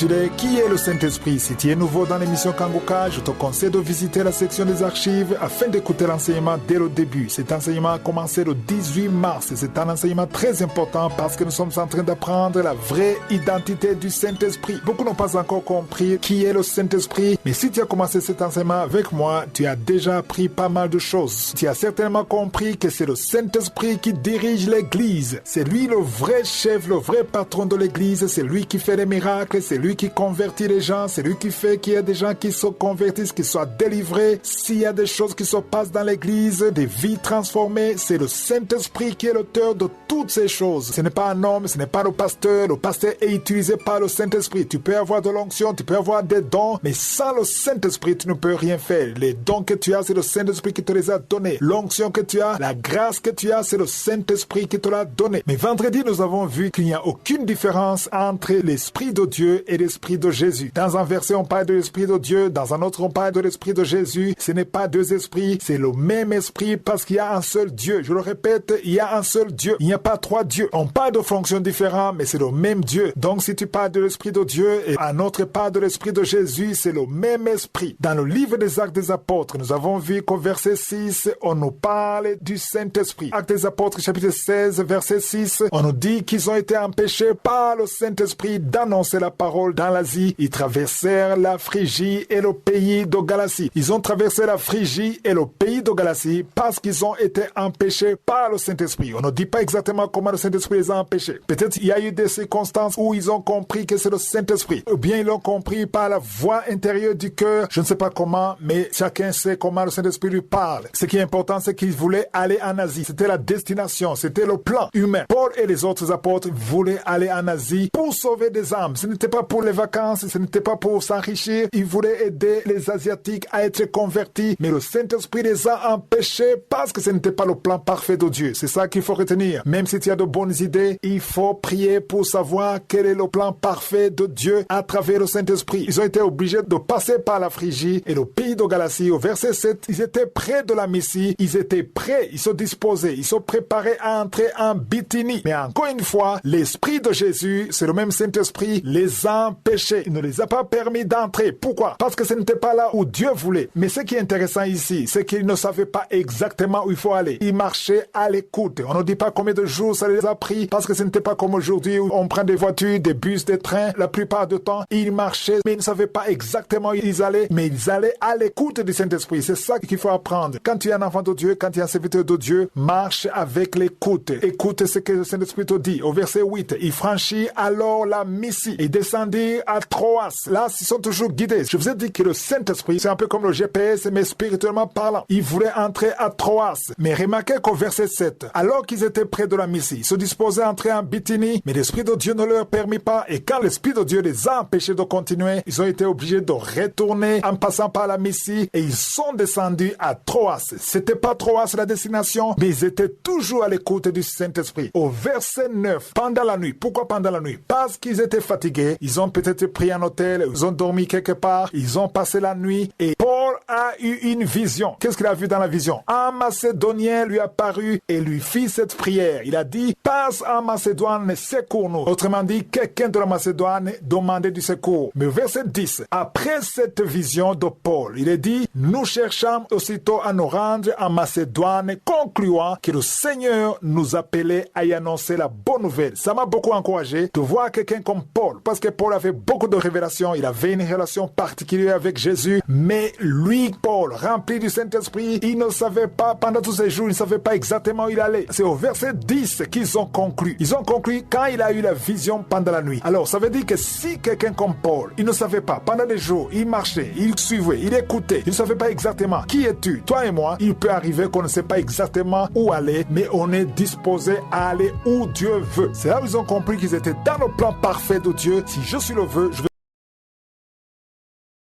Qui est le Saint-Esprit? Si tu es nouveau dans l'émission Kanguka, je te conseille de visiter la section des archives afin d'écouter l'enseignement dès le début. Cet enseignement a commencé le 18 mars et c'est un enseignement très important parce que nous sommes en train d'apprendre la vraie identité du Saint-Esprit. Beaucoup n'ont pas encore compris qui est le Saint-Esprit, mais si tu as commencé cet enseignement avec moi, tu as déjà appris pas mal de choses. Tu as certainement compris que c'est le Saint-Esprit qui dirige l'Église. C'est lui le vrai chef, le vrai patron de l'Église. C'est lui qui fait les miracles, c'est lui qui convertit les gens, c'est lui qui fait qu'il y a des gens qui se convertissent, qui soient délivrés. S'il y a des choses qui se passent dans l'église, des vies transformées, c'est le Saint-Esprit qui est l'auteur de toutes ces choses. Ce n'est pas un homme, ce n'est pas le pasteur. Le pasteur est utilisé par le Saint-Esprit. Tu peux avoir de l'onction, tu peux avoir des dons, mais sans le Saint-Esprit, tu ne peux rien faire. Les dons que tu as, c'est le Saint-Esprit qui te les a donnés. L'onction que tu as, la grâce que tu as, c'est le Saint-Esprit qui te l'a donné. Mais vendredi, nous avons vu qu'il n'y a aucune différence entre l'Esprit de Dieu et l'Esprit de Jésus. Dans un verset, on parle de l'Esprit de Dieu. Dans un autre, on parle de l'Esprit de Jésus. Ce n'est pas deux esprits, c'est le même esprit parce qu'il y a un seul Dieu. Je le répète, il y a un seul Dieu. Il n'y a pas trois dieux. On parle de fonctions différentes, mais c'est le même Dieu. Donc, si tu parles de l'Esprit de Dieu et un autre parle de l'Esprit de Jésus, c'est le même esprit. Dans le livre des Actes des Apôtres, nous avons vu qu'au verset 6, on nous parle du Saint-Esprit. Actes des Apôtres, chapitre 16, verset 6, on nous dit qu'ils ont été empêchés par le Saint-Esprit d'annoncer la parole dans l'Asie. Ils traversèrent la Phrygie et le pays de Galatie. Ils ont traversé la Phrygie et le pays de Galatie parce qu'ils ont été empêchés par le Saint-Esprit. On ne dit pas exactement comment le Saint-Esprit les a empêchés. Peut-être il y a eu des circonstances où ils ont compris que c'est le Saint-Esprit. Ou bien ils l'ont compris par la voix intérieure du cœur. Je ne sais pas comment, mais chacun sait comment le Saint-Esprit lui parle. Ce qui est important, c'est qu'ils voulaient aller en Asie. C'était la destination, c'était le plan humain. Paul et les autres apôtres voulaient aller en Asie pour sauver des âmes. Ce n'était pas pour les vacances, ce n'était pas pour s'enrichir. Ils voulaient aider les Asiatiques à être convertis, mais le Saint-Esprit les a empêchés parce que ce n'était pas le plan parfait de Dieu. C'est ça qu'il faut retenir. Même si tu as de bonnes idées, il faut prier pour savoir quel est le plan parfait de Dieu à travers le Saint-Esprit. Ils ont été obligés de passer par la Phrygie et le pays de Galatie. Au verset 7, ils étaient près de la Messie, ils étaient prêts, ils se disposaient, ils se préparaient à entrer en Bithynie. Mais encore une fois, l'Esprit de Jésus, c'est le même Saint-Esprit, les a empêchés. Il ne les a pas permis d'entrer. Pourquoi? Parce que ce n'était pas là où Dieu voulait. Mais ce qui est intéressant ici, c'est qu'ils ne savaient pas exactement où il faut aller. Ils marchaient à l'écoute. On ne dit pas combien de jours ça les a pris, parce que ce n'était pas comme aujourd'hui où on prend des voitures, des bus, des trains. La plupart du temps, ils marchaient, mais ils ne savaient pas exactement où ils allaient, mais ils allaient à l'écoute du Saint-Esprit. C'est ça qu'il faut apprendre. Quand tu es un enfant de Dieu, quand tu es un serviteur de Dieu, marche avec l'écoute. Écoute ce que le Saint-Esprit te dit. Au verset 8, il franchit alors la Mysie et descendit à Troas. Là, ils sont toujours guidés. Je vous ai dit que le Saint-Esprit, c'est un peu comme le GPS, mais spirituellement parlant. Ils voulaient entrer à Troas. Mais remarquez qu'au verset 7, alors qu'ils étaient près de la Mysie, ils se disposaient à entrer en Bithynie, mais l'Esprit de Dieu ne leur permit pas. Et quand l'Esprit de Dieu les a empêchés de continuer, ils ont été obligés de retourner en passant par la Mysie et ils sont descendus à Troas. C'était pas Troas la destination, mais ils étaient toujours à l'écoute du Saint-Esprit. Au verset 9, pendant la nuit. Pourquoi pendant la nuit? Parce qu'ils étaient fatigués. Ils ont peut-être pris un hôtel, ils ont dormi quelque part, ils ont passé la nuit et Paul a eu une vision. Qu'est-ce qu'il a vu dans la vision? Un Macédonien lui apparut et lui fit cette prière. Il a dit, passe en Macédoine, secours-nous. Autrement dit, quelqu'un de la Macédoine demandait du secours. Mais verset 10, après cette vision de Paul, il est dit, nous cherchons aussitôt à nous rendre en Macédoine, concluant que le Seigneur nous appelait à y annoncer la bonne nouvelle. Ça m'a beaucoup encouragé de voir quelqu'un comme Paul, parce que Paul avait beaucoup de révélations, il avait une relation particulière avec Jésus, mais lui, Paul, rempli du Saint-Esprit, il ne savait pas, pendant tous ces jours, il ne savait pas exactement où il allait. C'est au verset 10 qu'ils ont conclu. Ils ont conclu quand il a eu la vision pendant la nuit. Alors, ça veut dire que si quelqu'un comme Paul, il ne savait pas, pendant des jours, il marchait, il suivait, il écoutait, il ne savait pas exactement qui es-tu, toi et moi, il peut arriver qu'on ne sait pas exactement où aller, mais on est disposé à aller où Dieu veut. C'est là où ils ont compris qu'ils étaient dans le plan parfait de Dieu. Si je suis le vœu, je vais